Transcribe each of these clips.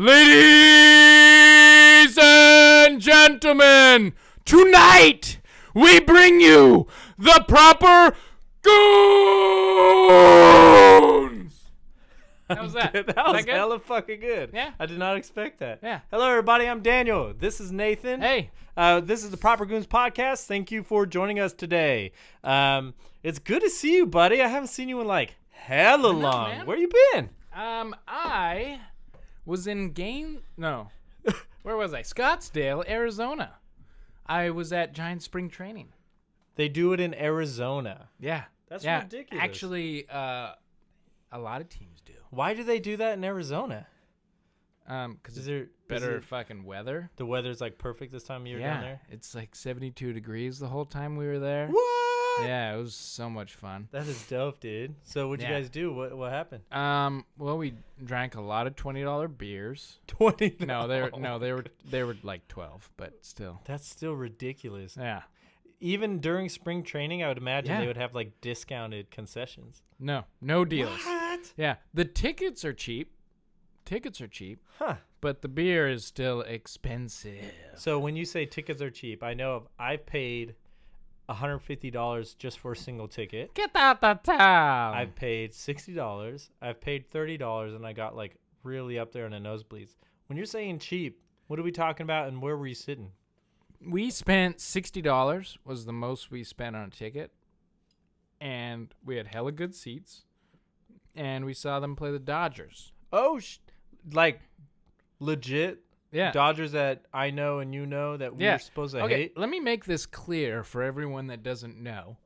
Ladies and gentlemen, tonight we bring you the proper Goons! How was that? That was hella fucking good. Yeah. I did not expect that. Yeah. Hello, everybody. I'm Daniel. This is Nathan. Hey. This is the Proper Goons podcast. Thank you for joining us today. It's good to see you, buddy. I haven't seen you in like hella long. man. Where you been? I was in where was I? Scottsdale, Arizona. I was at Giant Spring Training. They do it in Arizona. Yeah. That's yeah. ridiculous. Actually, a lot of teams do. Why do they do that in Arizona? Because it's better fucking weather. The weather's like perfect this time of year down there? It's like 72 degrees the whole time we were there. What? Yeah, it was so much fun. That is dope, dude. So what'd you guys do? What happened? Well, we drank a lot of $20 beers. 20? They were like 12, but still. That's still ridiculous. Yeah. Even during spring training, I would imagine Yeah. they would have like discounted concessions. No deals. What? Yeah, the tickets are cheap. Huh. But the beer is still expensive. So when you say tickets are cheap, I know I've paid $150 just for a single ticket. Get out of town. I've paid $60. I've paid $30, and I got like really up there in the nosebleeds. When you're saying cheap, what are we talking about, and where were you sitting? We spent $60 was the most we spent on a ticket, and we had hella good seats, and we saw them play the Dodgers. Oh, like legit? Yeah. Dodgers that I know and you know that we're supposed to hate? Let me make this clear for everyone that doesn't know.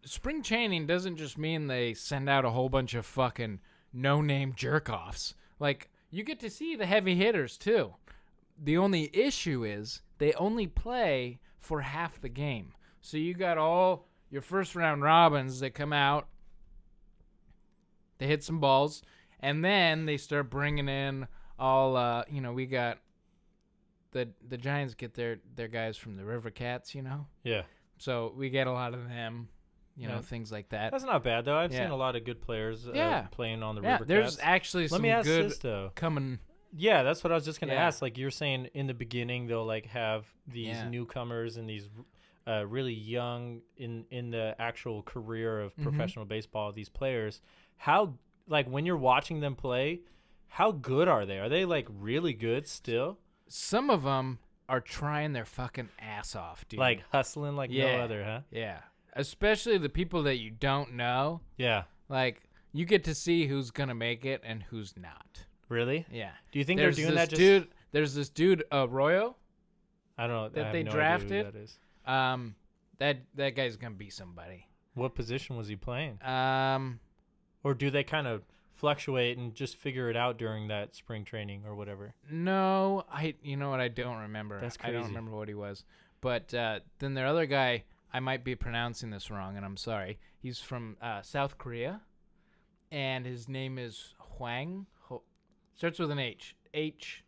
Spring training doesn't just mean they send out a whole bunch of fucking no-name jerk-offs. Like, you get to see the heavy hitters, too. The only issue is they only play for half the game. So you got all your first-round robins that come out, they hit some balls, and then they start bringing in all, we got the Giants get their guys from the River Cats, Yeah. So we get a lot of them, things like that. That's not bad, though. I've seen a lot of good players playing on the River Cats. There's actually some good though. coming. Yeah, that's what I was just going to ask. Like you're saying in the beginning, they'll like have these newcomers and these really young in the actual career of professional baseball, these players. How, like when you're watching them play, how good are they? Are they like really good still? Some of them are trying their fucking ass off, dude. Like hustling like no other, huh? Yeah. Especially the people that you don't know. Yeah. Like you get to see who's going to make it and who's not. Really? Yeah. Do you think they're doing that There's this dude, Arroyo. I don't know. That I they have no drafted. idea who that is. That guy's going to be somebody. What position was he playing? Or Or do they kind of fluctuate and just figure it out during that spring training or whatever? No, you know what? I don't remember. That's crazy. I don't remember what he was. But then their other guy, I might be pronouncing this wrong, and I'm sorry. He's from South Korea, and his name is Hwang. Starts with an H. H-W-A-N-G.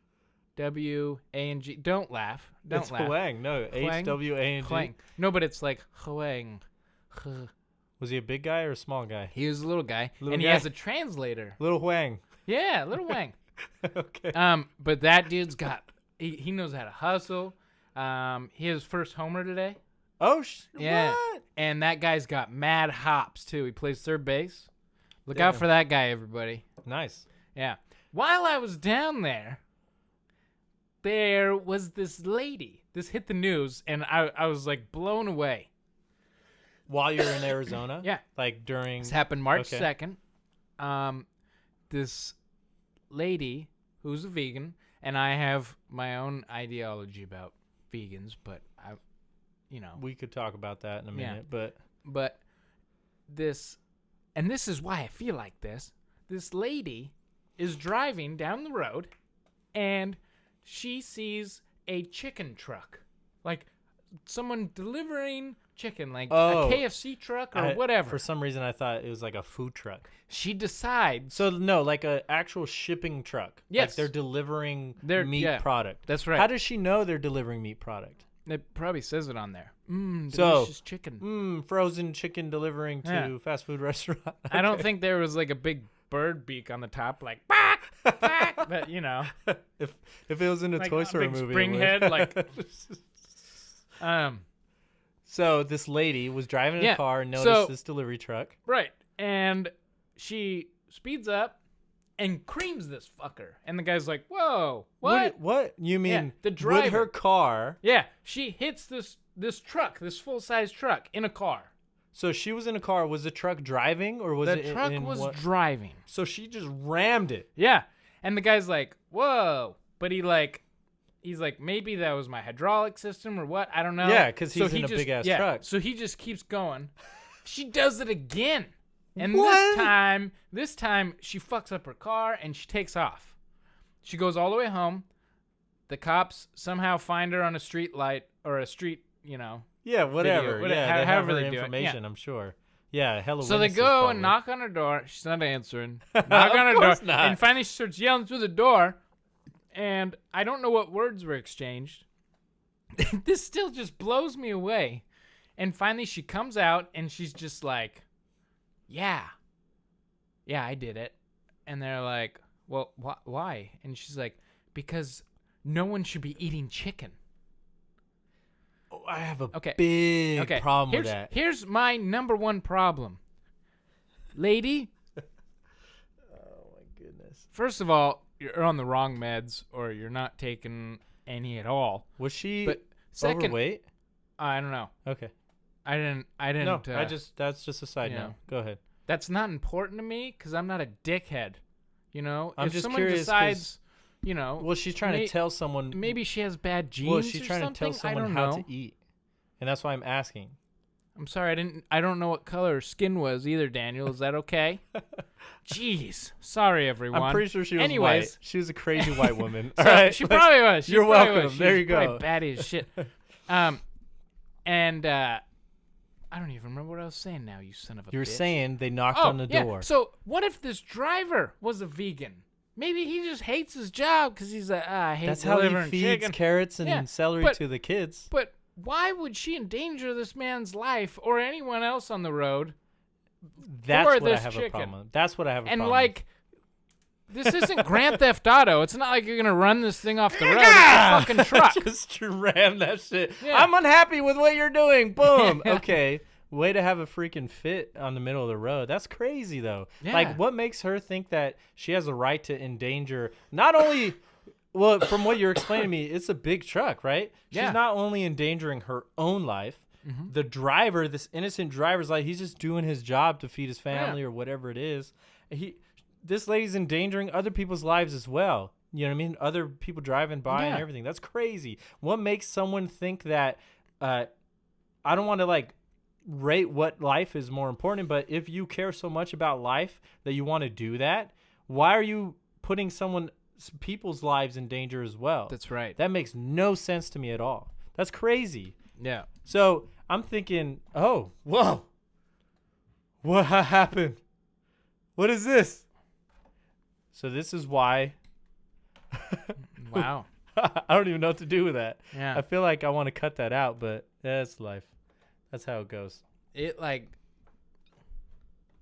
Don't laugh. Don't It's laugh. Hwang. No, Hwang? H-W-A-N-G. Hwang. No, but it's like Hwang. Was he a big guy or a small guy? He was a little guy, Little and guy? he has a translator. Little Hwang. Yeah, little Wang. Okay. But that dude's got he knows how to hustle. He has first homer today. Oh, Yeah. what? And that guy's got mad hops too. He plays third base. Look Damn. out for that guy, everybody. Nice. Yeah. While I was down there was this lady. This hit the news, and I was like blown away. While you're in Arizona? Yeah. Like during... This happened March Okay. 2nd. This lady who's a vegan, and I have my own ideology about vegans, but We could talk about that in a minute, but... But this is why I feel like this. This lady is driving down the road, and she sees a chicken truck. Like, someone delivering chicken, like a KFC truck or whatever. For some reason, I thought it was like a food truck. She decides. So, no, like an actual shipping truck. Yes. Like they're delivering meat yeah, product. That's right. How does she know they're delivering meat product? It probably says it on there. So, delicious chicken. Frozen chicken delivering to fast food restaurant. I don't think there was like a big bird beak on the top, like bah, bah, but you know, if it was in a like Toy a Story big movie, spring head, like. So this lady was driving a car and noticed this delivery truck. Right, and she speeds up and creams this fucker, and the guy's like, "Whoa, what? What? You mean the driver with her car? Yeah, she hits this truck, this full-size truck in a car. So she was in a car. Was the truck driving or was it the truck in was what? driving? So she just rammed it. Yeah, and the guy's like, "Whoa," but he's like, maybe that was my hydraulic system or what? I don't know. Yeah, because he's in a big ass truck. So he just keeps going. She does it again, and What? this time she fucks up her car and she takes off. She goes all the way home. The cops somehow find her on a street light or a street, Yeah, whatever. Video, yeah, however they they have do her it, information, I'm sure. Yeah, hella So they witnesses, go probably. and knock on her door. She's not answering. Knock on her door. course not. And finally she starts yelling through the door. And I don't know what words were exchanged. This still just blows me away. And finally she comes out and she's just like, yeah, I did it. And they're like, well, why? And she's like, because no one should be eating chicken. Oh, I have a Okay. big problem with that. Here's my number one problem. Lady, Oh, my goodness. first of all, you're on the wrong meds or you're not taking any at all. Was she But second, overweight? I don't know. Okay. I didn't. No, that's just a side you note. know. Go ahead. That's not important to me because I'm not a dickhead. I'm if just someone curious 'cause- decides, Well, she's trying to tell someone. maybe she has bad genes. Well, she's or trying to tell something. I someone don't how know. to eat, and that's why I'm asking. I'm sorry, I don't know what color her skin was either, Daniel. Is that okay? Jeez. Sorry, everyone. I'm pretty sure she was Anyways. white. She was a crazy white woman. So All right, she probably was. She You're probably welcome. Was. She There was you probably go. Batty as shit. And I don't even remember what I was saying now, you son of a You're bitch. saying they knocked on the door. So what if this driver was a vegan? Maybe he just hates his job because he's like, I hate That's how he delivering feeds chicken. carrots and Yeah, celery but- to the kids. But why would she endanger this man's life or anyone else on the road? That's for what I this have a chicken. problem with. That's what I have a And problem like, this isn't Grand Theft Auto. It's not like you're gonna run this thing off the road. It's a fucking truck. with. Just ram that shit. Yeah. I'm unhappy with what you're doing. Boom. Okay. Way to have a freaking fit on the middle of the road. That's crazy, though. Yeah. Like, what makes her think that she has a right to endanger not only... Well, from what you're explaining to me, it's a big truck, right? Yeah. She's not only endangering her own life, the driver, this innocent driver's life, he's just doing his job to feed his family or whatever it is. This lady's endangering other people's lives as well. You know what I mean? Other people driving by and everything. That's crazy. What makes someone think that... I don't want to, like, rate what life is more important, but if you care so much about life that you want to do that, why are you putting people's lives in danger as well? That's right. That makes no sense to me at all. That's crazy. Yeah. So I'm thinking, oh, whoa, what happened? What is this? So this is why Wow. I don't even know what to do with that. Yeah. I feel like I want to cut that out, but that's life. That's how it goes. It like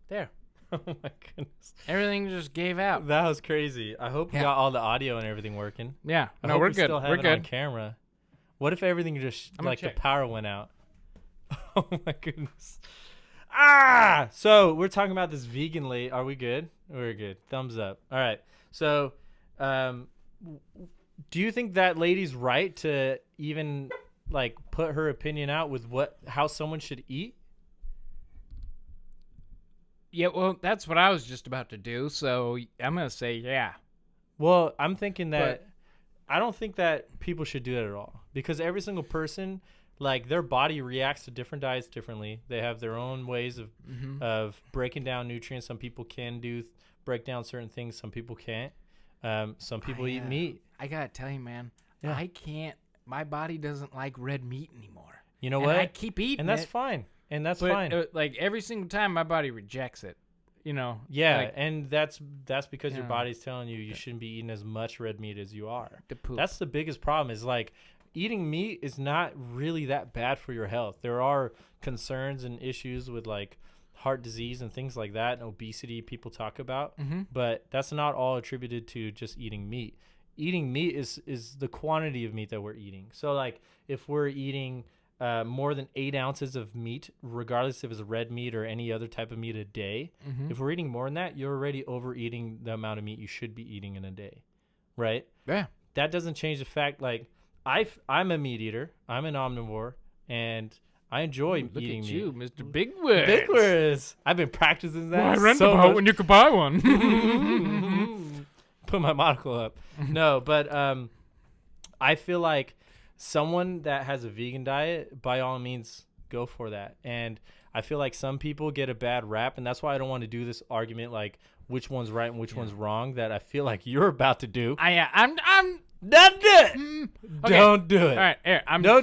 there. Oh my goodness. Everything just gave out. That was crazy. I hope we got all the audio and everything working. Yeah. I No, hope we're we good. Still have We're it on good. camera. What if everything just I'm gonna like the check. power went out? Oh my goodness. Ah! So we're talking about this vegan lady. Are we good? We're good. Thumbs up. All right. So, do you think that lady's right to even like put her opinion out with how someone should eat? Yeah, well, that's what I was just about to do, so I'm going to say yeah. Well, I'm thinking that I don't think that people should do that at all, because every single person, like, their body reacts to different diets differently. They have their own ways of breaking down nutrients. Some people can break down certain things. Some people can't. Some people eat meat. I got to tell you, man, Yeah. I can't. My body doesn't like red meat anymore. You know And what? I keep eating And that's it. fine. And that's But, fine. like, every single time, my body rejects it. You know? Yeah, Like, and that's because your Yeah. body's telling you shouldn't be eating as much red meat as you are. the poop. That's the biggest problem, is like eating meat is not really that bad for your health. There are concerns and issues with like heart disease and things like that and obesity people talk about. Mm-hmm. But that's not all attributed to just eating meat. Eating meat is the quantity of meat that we're eating. So like if we're eating more than 8 ounces of meat, regardless if it's red meat or any other type of meat a day, Mm-hmm. if we're eating more than that, you're already overeating the amount of meat you should be eating in a day, right? Yeah. That doesn't change the fact, like, I'm a meat eater. I'm an omnivore, and I enjoy Look eating at meat. you, Mr. Big Words. Big words. I've been practicing that. Why rent so a boat much. when you could buy one? Put my monocle up. No, but I feel like someone that has a vegan diet, by all means, go for that. And I feel like some people get a bad rap, and that's why I don't want to do this argument like which one's right and which one's wrong that I feel like you're about to do. I'm Don't do it. okay. Don't do it. All right, here, No.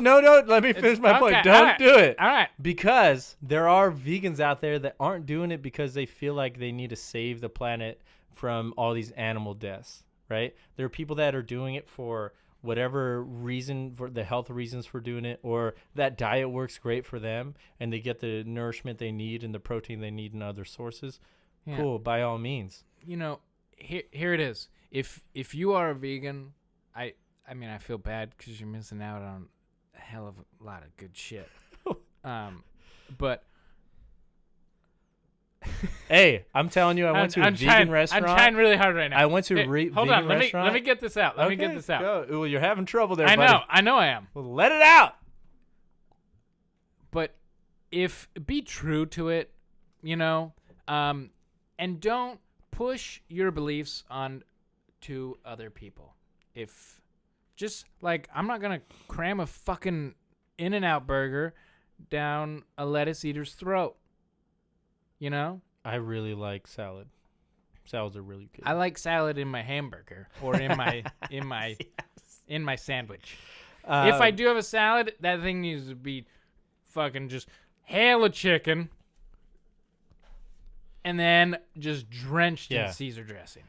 Let me finish my point. okay, Don't all right, do it. all right. Because there are vegans out there that aren't doing it because they feel like they need to save the planet from all these animal deaths, right? There are people that are doing it for whatever reason, for the health reasons for doing it, or that diet works great for them and they get the nourishment they need and the protein they need in other sources. Yeah. Cool, by all means. You know, here it is. If you are a vegan, I mean, I feel bad because you're missing out on a hell of a lot of good shit. But hey, I'm telling you, I went to a vegan restaurant. I'm trying really hard right now. I went to a hold vegan on, restaurant. let me get this out. Let me get Okay, this out. go. Well, you're having trouble there, I buddy. know I am. Well, let it out. But be true to it, you know, and don't push your beliefs on to other people. If just like I'm not gonna cram a fucking In-N-Out burger down a lettuce eater's throat. You know? I really like salad. Salads are really good. I like salad in my hamburger or in my in my sandwich. If I do have a salad, that thing needs to be fucking just hail of chicken and then just drenched in Caesar dressing.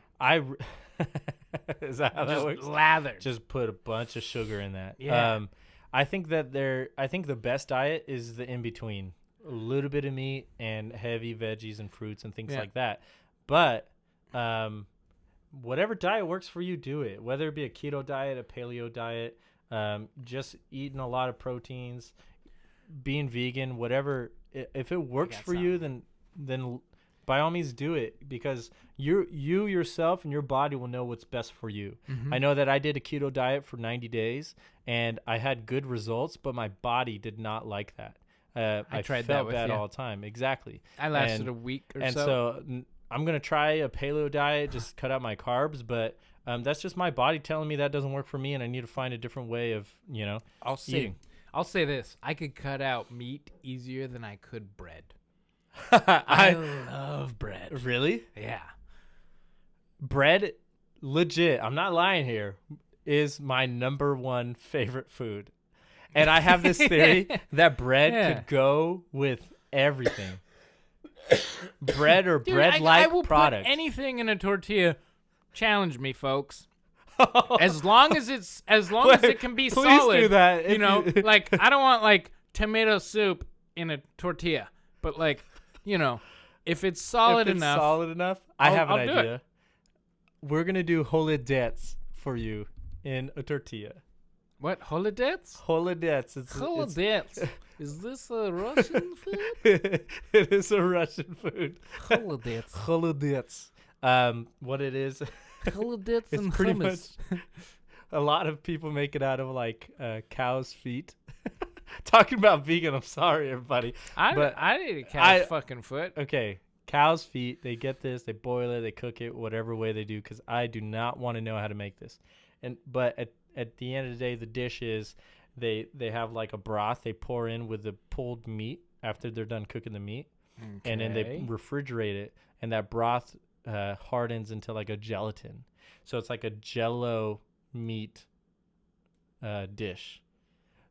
Is that how that Just works? lathered. Just put a bunch of sugar in that. Yeah. I think the best diet is the in between. A little bit of meat and heavy veggies and fruits and things like that. But whatever diet works for you, do it. Whether it be a keto diet, a paleo diet, just eating a lot of proteins, being vegan, whatever. If it works for you, then by all means do it, because you yourself and your body will know what's best for you. Mm-hmm. I know that I did a keto diet for 90 days and I had good results, but my body did not like that. I tried felt that bad with you. all the time. Exactly. I lasted a week or and so. so I'm going to try a paleo diet, just cut out my carbs, but that's just my body telling me that doesn't work for me and I need to find a different way of, eating. I'll say this. I could cut out meat easier than I could bread. I love bread. Really? Yeah. Bread, legit, I'm not lying here, is my number one favorite food. And I have this theory that bread could go with everything. Bread or bread-like I will product. put anything in a tortilla. Challenge me, folks. As long as it can be please solid. do that. You know, like I don't want like tomato soup in a tortilla, but like, if it's solid enough. I have an I'll do idea. it. We're gonna do holidettes for you in a tortilla. What, holidettes? Holidettes. Holidettes. Is this a Russian food? It is a Russian food. Holidettes. Holidettes. What it is? Holidettes It's and pretty hummus. much a lot of people make it out of like cow's feet. Talking about vegan, I'm sorry, everybody. I need a cow's fucking foot. Okay, cow's feet. They get this, they boil it, they cook it, whatever way they do, because I do not want to know how to make this. But at the end of the day, the dish is they have like a broth they pour in with the pulled meat after they're done cooking the meat, and then they refrigerate it, and that broth hardens into like a gelatin. So it's like a Jell-O meat dish.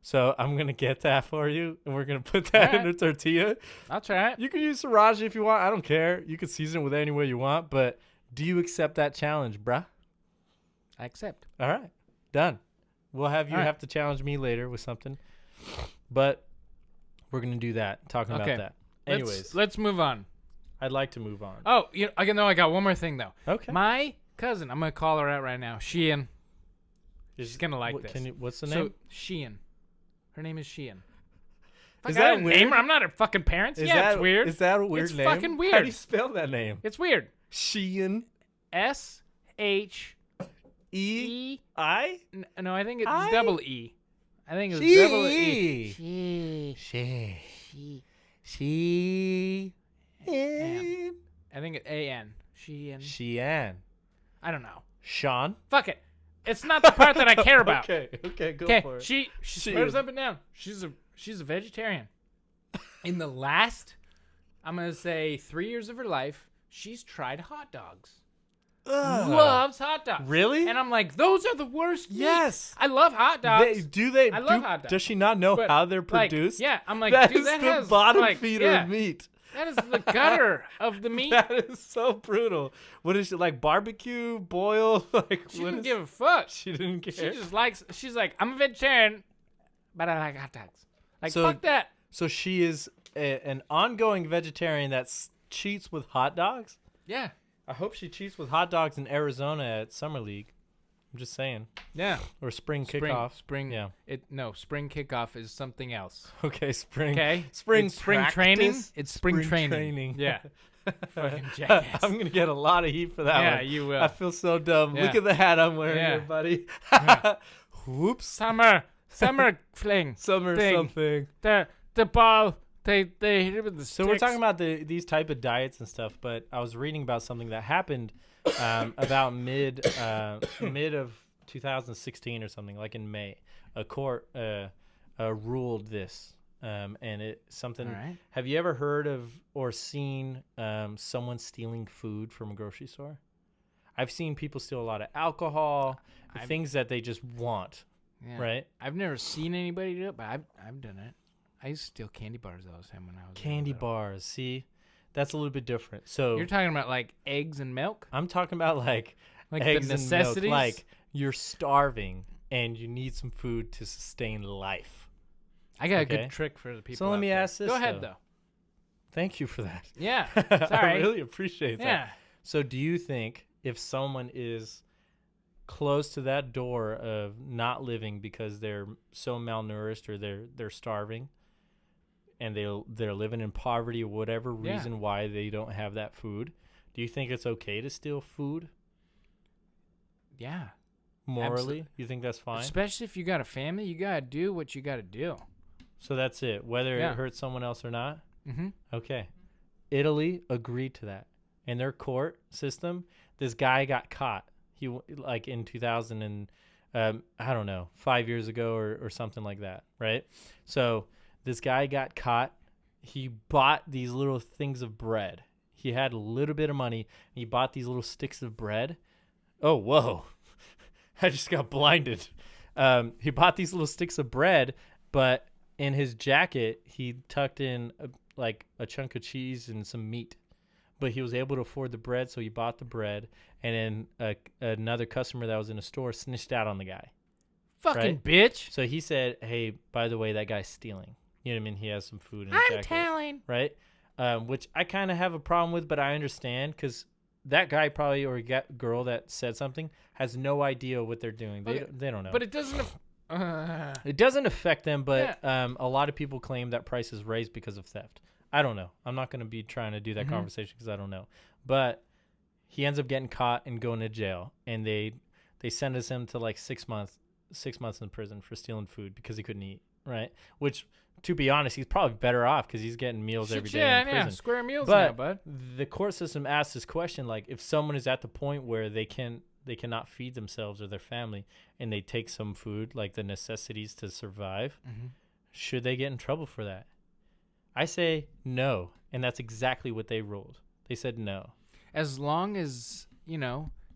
So I'm going to get that for you, and we're going to put that in a tortilla. I'll try it. You can use sriracha if you want. I don't care. You can season it with any way you want, but do you accept that challenge, bruh? I accept. All right. Done. We'll have you have to challenge me later with something. But we're going to do that, talking about that. Anyways, let's move on. I'd like to move on. Oh, I got one more thing though. Okay. My cousin, I'm gonna call her out right now. Sheehan. She's gonna like this. What's the name? So Sheehan. Her name is Sheehan. Is that weird? Name her. I'm not her fucking parents. It's weird. Is that a weird name? It's fucking weird. How do you spell that name? It's weird. Sheehan. S-H-E-I? No, I think it's double E. I think it's double E. She. I think it's A-N. Sheehan. I don't know. Sean. Fuck it. It's not the part that I care about. Okay, go for it. She swears up and down. She's a vegetarian. In the last, I'm gonna say 3 years of her life, she's tried hot dogs. Loves hot dogs. Really? And I'm like, those are the worst meat. Yes. I love hot dogs. I love hot dogs. Does she not know how they're produced? Yeah, I'm like, that dude, is that the has bottom feeder of meat. That is the gutter of the meat. That is so brutal. What is it, like barbecue, boil? She didn't give a fuck. She didn't care. She's like, I'm a vegetarian, but I like hot dogs. Like, fuck that. So she is an ongoing vegetarian that cheats with hot dogs? Yeah. I hope she cheats with hot dogs in Arizona at Summer League. I'm just saying. Yeah. Or spring kickoff. Spring. Yeah. Spring kickoff is something else. Okay, spring. Okay. Spring training. It's spring training. Yeah. Fucking jackass. I'm gonna get a lot of heat for that one. Yeah, you will. I feel so dumb. Yeah. Look at the hat I'm wearing here, buddy. Whoops. Summer fling. Summer thing. something. The ball. They hit it with the sticks. So we're talking about these type of diets and stuff, but I was reading about something that happened about mid of 2016 or something, like in May. A court ruled this, and it something. Right. Have you ever heard of or seen someone stealing food from a grocery store? I've seen people steal a lot of alcohol, things that they just want. Yeah. Right. I've never seen anybody do it, but I've done it. I used to steal candy bars all the time when I was candy bars. See, that's a little bit different. So you're talking about like eggs and milk. I'm talking about like eggs the necessities. And milk. Like you're starving and you need some food to sustain life. I got a good trick for the people. So let me ask this. Go ahead though. Thank you for that. Yeah, sorry. I really appreciate that. Yeah. So do you think if someone is close to that door of not living because they're so malnourished or they're starving, and they're living in poverty or whatever reason why they don't have that food, do you think it's okay to steal food? Yeah. Morally? Absolutely. You think that's fine? Especially if you got a family, you got to do what you got to do. So that's it, whether it hurts someone else or not? Mm-hmm. Okay. Italy agreed to that. In their court system, this guy got caught. He like in 2000 and I don't know, 5 years ago or something like that, right? So this guy got caught. He bought these little things of bread. He had a little bit of money. And he bought these little sticks of bread. Oh, whoa. I just got blinded. He bought these little sticks of bread, but in his jacket, he tucked in a chunk of cheese and some meat. But he was able to afford the bread, so he bought the bread. And then another customer that was in a store snitched out on the guy. Fucking bitch. So he said, hey, by the way, that guy's stealing. You know what I mean? He has some food in his jacket. I'm telling. Right? Which I kind of have a problem with, but I understand because that guy probably or girl that said something has no idea what they're doing. They don't know. But it doesn't. It doesn't affect them, but a lot of people claim that prices raised because of theft. I don't know. I'm not going to be trying to do that conversation because I don't know. But he ends up getting caught and going to jail, and they sentence him to like 6 months in prison for stealing food because he couldn't eat. Right? Which, to be honest, he's probably better off because he's getting meals every day in prison. Yeah, square meals now, bud. The court system asks this question, like, if someone is at the point where they cannot feed themselves or their family and they take some food, like the necessities to survive, should they get in trouble for that? I say no, and that's exactly what they ruled. They said no. As long as,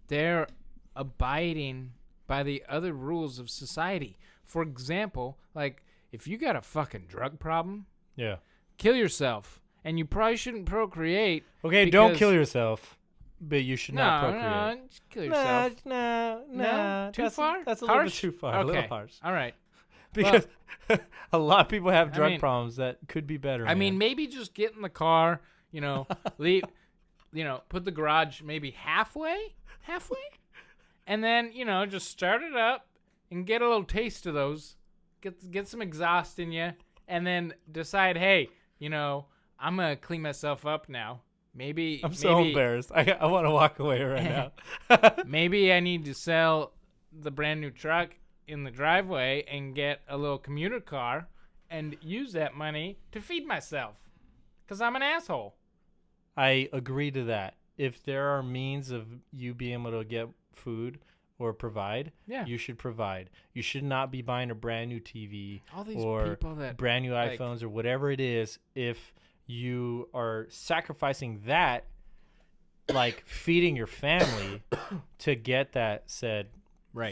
they're abiding by the other rules of society. For example, like, if you got a fucking drug problem, kill yourself. And you probably shouldn't procreate. Okay, don't kill yourself, but you should not procreate. No, just kill yourself. No. Too far? That's a harsh? little bit too far. Okay. A little harsh. All right. Because a lot of people have drug problems that could be better. I mean, maybe just get in the car, leave, put the garage maybe halfway, and then, just start it up and get a little taste of those, get some exhaust in you, and then decide, hey, I'm going to clean myself up now. Maybe I'm so embarrassed. I want to walk away right now. Maybe I need to sell the brand new truck in the driveway and get a little commuter car and use that money to feed myself because I'm an asshole. I agree to that. If there are means of you being able to get food or provide, you should provide. You should not be buying a brand new TV or brand new iPhones or whatever it is if you are sacrificing that, like feeding your family to get that said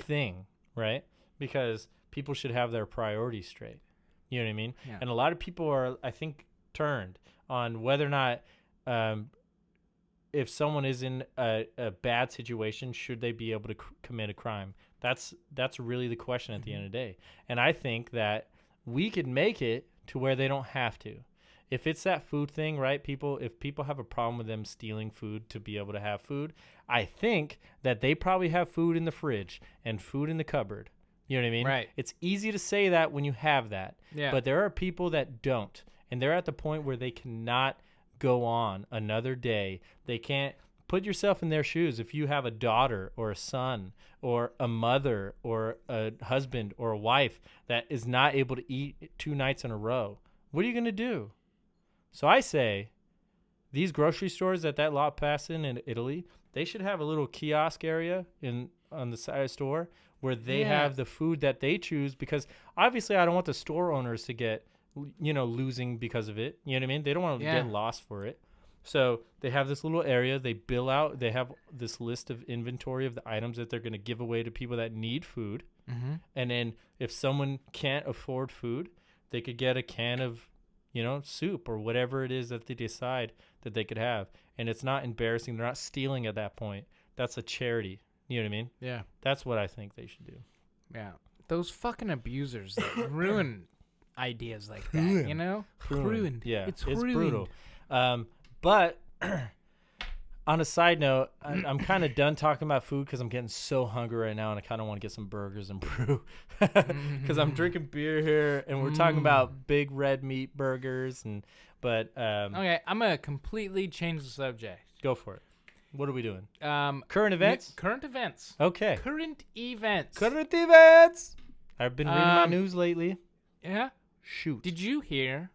thing, right? Because people should have their priorities straight. You know what I mean? Yeah. And a lot of people are, I think, turned on whether or not if someone is in a bad situation, should they be able to commit a crime? That's really the question at the end of the day. And I think that we could make it to where they don't have to. If it's that food thing, right? If people have a problem with them stealing food to be able to have food, I think that they probably have food in the fridge and food in the cupboard. You know what I mean? Right. It's easy to say that when you have that. Yeah. But there are people that don't. And they're at the point where they cannot go on another day. They can't put yourself in their shoes. If you have a daughter or a son or a mother or a husband or a wife that is not able to eat 2 nights in a row, what are you going to do? So I say these grocery stores that lot pass in Italy, they should have a little kiosk area on the side of the store where they have the food that they choose, because obviously I don't want the store owners to get, losing because of it. You know what I mean? They don't want to get lost for it. So they have this little area. They bill out. They have this list of inventory of the items that they're going to give away to people that need food. Mm-hmm. And then if someone can't afford food, they could get a can of soup or whatever it is that they decide that they could have. And it's not embarrassing. They're not stealing at that point. That's a charity. You know what I mean? Yeah. That's what I think they should do. Yeah. Those fucking abusers that ruin ideas like that, Ruined. Yeah. It's brutal. But on a side note, I'm kind of done talking about food because I'm getting so hungry right now, and I kind of want to get some burgers and brew because I'm drinking beer here, and we're talking about big red meat burgers. Okay, I'm gonna completely change the subject. Go for it. What are we doing? Current events. Current events. Okay. Current events. I've been reading my news lately. Yeah. Shoot. Did you hear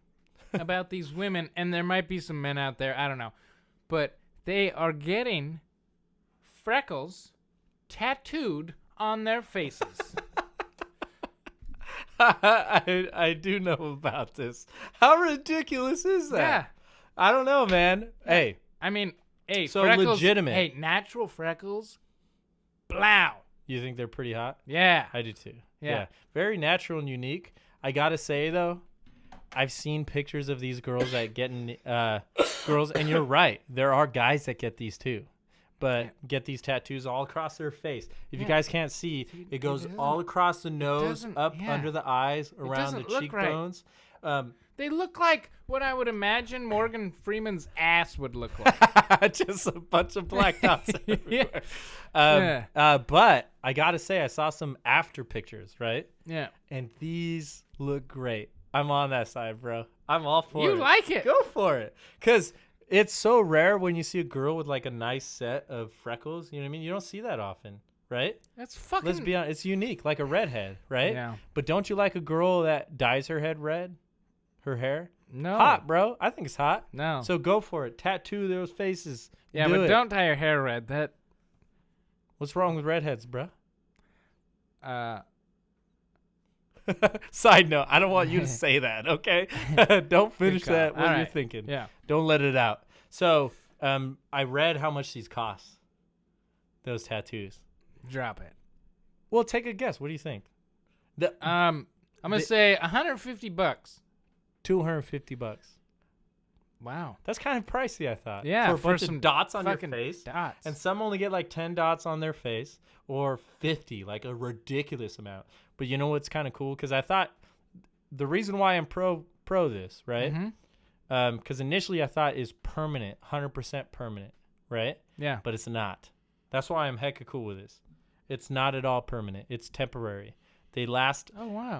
about these women? And there might be some men out there. I don't know, but they are getting freckles tattooed on their faces. I do know about this. How ridiculous is that? Yeah. I don't know, man. Hey. I mean, so freckles, legitimate. Hey, natural freckles. Blow. You think they're pretty hot? Yeah. I do too. Yeah. Very natural and unique. I got to say, though, I've seen pictures of these girls that getting girls, and you're right. There are guys that get these too, but get these tattoos all across their face. If you guys can't see, it goes all across the nose, up under the eyes, around the cheekbones. Right. They look like what I would imagine Morgan Freeman's ass would look like. Just a bunch of black dots everywhere. But I gotta say, I saw some after pictures, right? Yeah. And these look great. I'm on that side, bro. I'm all for it. You like it. Go for it. Because it's so rare when you see a girl with like a nice set of freckles. You know what I mean? You don't see that often, right? That's fucking... Let's be honest. It's unique, like a redhead, right? Yeah. But don't you like a girl that dyes her head red? Her hair? No. Hot, bro. I think it's hot. No. So go for it. Tattoo those faces. Yeah, but don't dye your hair red. What's wrong with redheads, bro? Side note, I don't want you to say that, okay? Don't finish that when you're thinking. Yeah. Don't let it out. So, I read how much these cost. Those tattoos. Drop it. Well, take a guess. What do you think? I'm going to say $150. $250. Wow. That's kind of pricey, I thought. Yeah, for a for bunch some of dots on your fucking face. dots. And some only get like 10 dots on their face or 50, like a ridiculous amount. But you know what's kind of cool? Because I thought the reason why I'm pro this, right? Because initially I thought is permanent, 100% permanent, right? Yeah. But it's not. That's why I'm hecka cool with this. It's not at all permanent. It's temporary. They last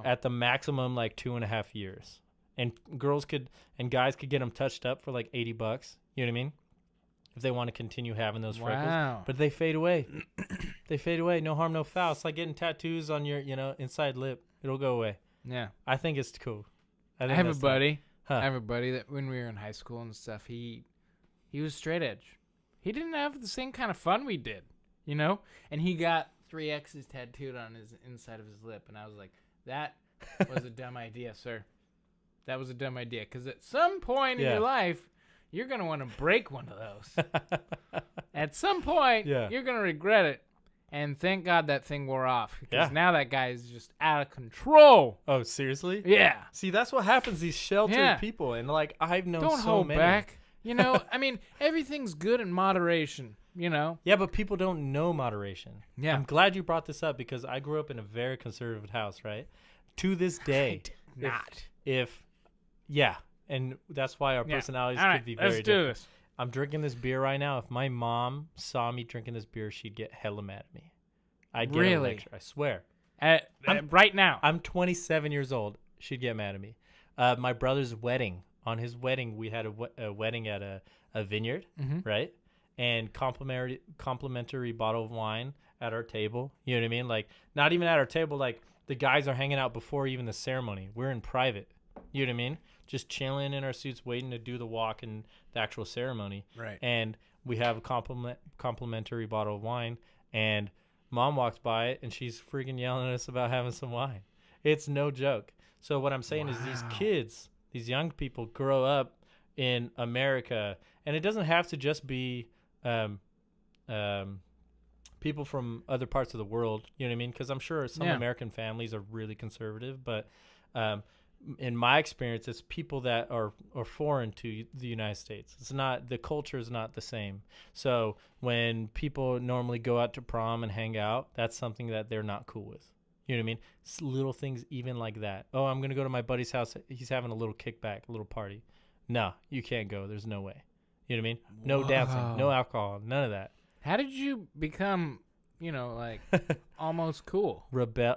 at the maximum like 2.5 years. And girls could and guys could get them touched up for like $80. You know what I mean? If they want to continue having those freckles. But they fade away. They fade away. No harm, no foul. It's like getting tattoos on your, inside lip. It'll go away. Yeah. I think it's cool. I have a buddy. I have a buddy that when we were in high school and stuff, he was straight edge. He didn't have the same kind of fun we did, And he got 3 X's tattooed on his inside of his lip. And I was like, that was a dumb idea, sir. That was a dumb idea. Because at some point in your life, you're going to want to break one of those. At some point, you're going to regret it. And thank God that thing wore off. Because now that guy is just out of control. Oh, seriously? Yeah. See, that's what happens. These sheltered people. And, like, I've known Don't so hold many. back. I mean, everything's good in moderation, Yeah, but people don't know moderation. Yeah. I'm glad you brought this up because I grew up in a very conservative house, right? To this day. And that's why our personalities could be very let's different. do this. I'm drinking this beer right now. If my mom saw me drinking this beer, she'd get hella mad at me. I'd get a lecture. I swear. Right now. I'm 27 years old. She'd get mad at me. My brother's wedding. On his wedding, we had a wedding at a vineyard, right? And complimentary bottle of wine at our table. You know what I mean? Like, not even at our table. Like, the guys are hanging out before even the ceremony. We're in private. You know what I mean? Just chilling in our suits, waiting to do the walk and the actual ceremony. Right. And we have a complimentary bottle of wine, and Mom walks by it, and she's freaking yelling at us about having some wine. It's no joke. So what I'm saying is these kids, these young people grow up in America, and it doesn't have to just be people from other parts of the world. You know what I mean? Because I'm sure some American families are really conservative, but in my experience, it's people that are foreign to the United States. It's not, the culture is not the same. So when people normally go out to prom and hang out, that's something that they're not cool with. You know what I mean? It's little things even like that. Oh, I'm going to go to my buddy's house. He's having a little kickback, a little party. No, you can't go. There's no way. You know what I mean? No dancing, no alcohol, none of that. How did you become, almost cool? Rebel.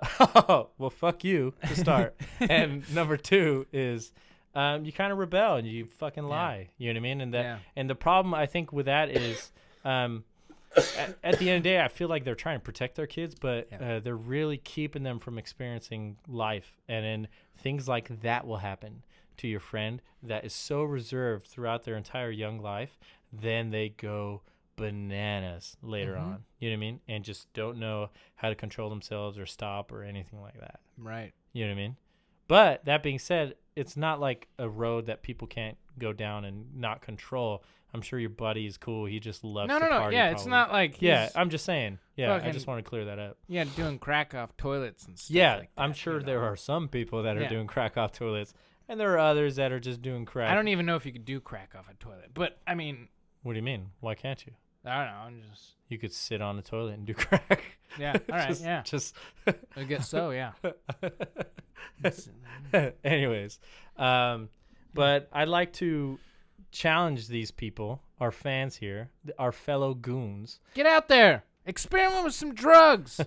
Well, fuck you to start. And number 2 is you kind of rebel and you fucking lie. You know what I mean? And and the problem I think with that is at the end of the day, I feel like they're trying to protect their kids, but they're really keeping them from experiencing life. And then things like that will happen to your friend that is so reserved throughout their entire young life. Then they go bananas later on. You know what I mean? And just don't know how to control themselves or stop or anything like that. Right. You know what I mean? But that being said, it's not like a road that people can't go down and not control. I'm sure your buddy is cool. He just loves to party. No. Yeah, it's not like I'm just saying. Yeah, I just want to clear that up. Yeah, doing crack off toilets and stuff. Yeah, like that, I'm sure there are some people that are doing crack off toilets, and there are others that are just doing crack. I don't even know if you could do crack off a toilet, but I mean. What do you mean? Why can't you? I don't know. I'm just. You could sit on the toilet and do crack. Yeah. All right. Just. I guess so. Yeah. Anyways, but I'd like to challenge these people, our fans here, our fellow goons. Get out there. Experiment with some drugs.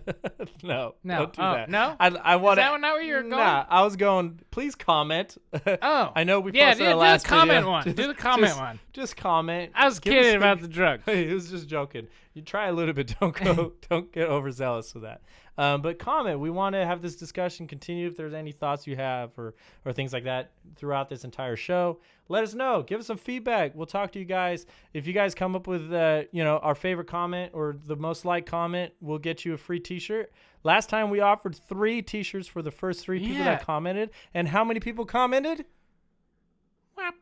No, don't do that. No? I want to. Is that not where you're going? Nah, I was going, please comment. Oh. I know we posted our last do the comment video. one. Do the comment one. Just comment. I was kidding about the drugs. He was just joking. You try a little bit. Don't get overzealous with that. But comment. We want to have this discussion continue. If there's any thoughts you have or things like that throughout this entire show, let us know. Give us some feedback. We'll talk to you guys. If you guys come up with our favorite comment or the most liked comment, we'll get you a free T-shirt. Last time we offered 3 T-shirts for the first 3 people that commented. And how many people commented? I'm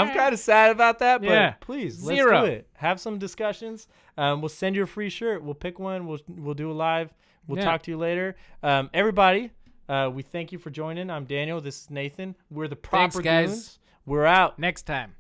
kind of sad about that, but please, let's do it. Have some discussions. We'll send you a free shirt. We'll pick one. We'll do a live. We'll talk to you later. Everybody, we thank you for joining. I'm Daniel. This is Nathan. We're the proper Thanks, guys. Goons. We're out. Next time.